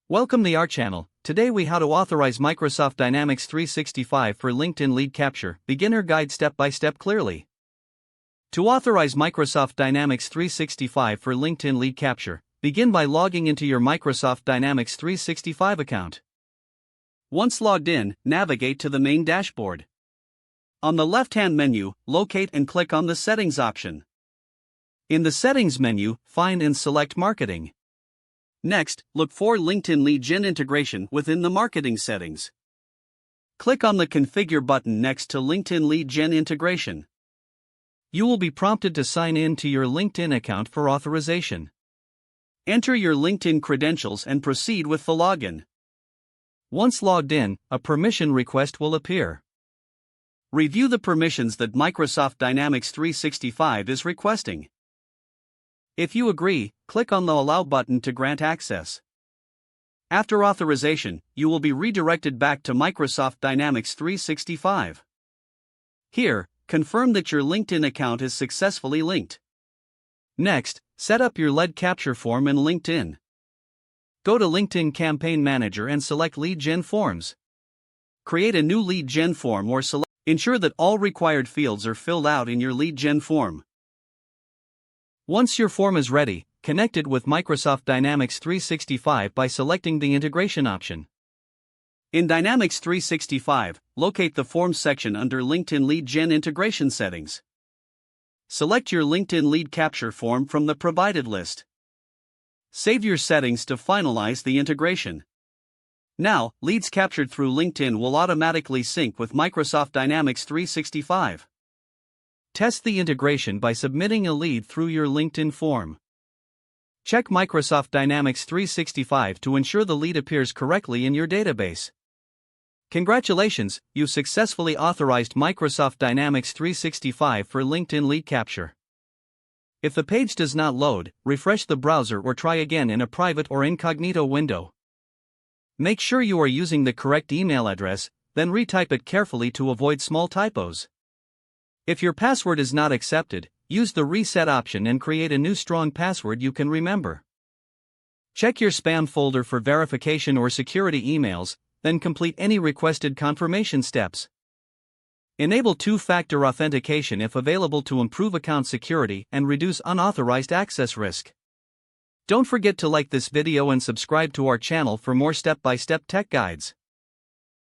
Welcome to our channel. Today we how to authorize Microsoft Dynamics 365 for LinkedIn lead capture, beginner guide step by step clearly. To authorize Microsoft Dynamics 365 for LinkedIn lead capture, begin by logging into your Microsoft Dynamics 365 account. Once logged in, navigate to the main dashboard. On the left-hand menu, locate and click on the Settings option. In the Settings menu, find and select Marketing. Next, look for LinkedIn lead gen integration within the marketing settings. Click on the Configure button next to LinkedIn lead gen integration. You will be prompted to sign in to your LinkedIn account for authorization. Enter your LinkedIn credentials and proceed with the login. Once logged in, a permission request will appear. Review the permissions that Microsoft Dynamics 365 is requesting. If you agree, click on the Allow button to grant access. After authorization, you will be redirected back to Microsoft Dynamics 365. Here, confirm that your LinkedIn account is successfully linked. Next, set up your lead capture form in LinkedIn. Go to LinkedIn Campaign Manager and select Lead Gen Forms. Create a new lead gen form or ensure that all required fields are filled out in your lead gen form. Once your form is ready, connect it with Microsoft Dynamics 365 by selecting the Integration option. In Dynamics 365, locate the Forms section under LinkedIn Lead Gen Integration Settings. Select your LinkedIn lead capture form from the provided list. Save your settings to finalize the integration. Now, leads captured through LinkedIn will automatically sync with Microsoft Dynamics 365. Test the integration by submitting a lead through your LinkedIn form. Check Microsoft Dynamics 365 to ensure the lead appears correctly in your database. Congratulations, you've successfully authorized Microsoft Dynamics 365 for LinkedIn lead capture. If the page does not load, refresh the browser or try again in a private or incognito window. Make sure you are using the correct email address, then retype it carefully to avoid small typos. If your password is not accepted, use the reset option and create a new strong password you can remember. Check your spam folder for verification or security emails, then complete any requested confirmation steps. Enable two-factor authentication if available to improve account security and reduce unauthorized access risk. Don't forget to like this video and subscribe to our channel for more step-by-step tech guides.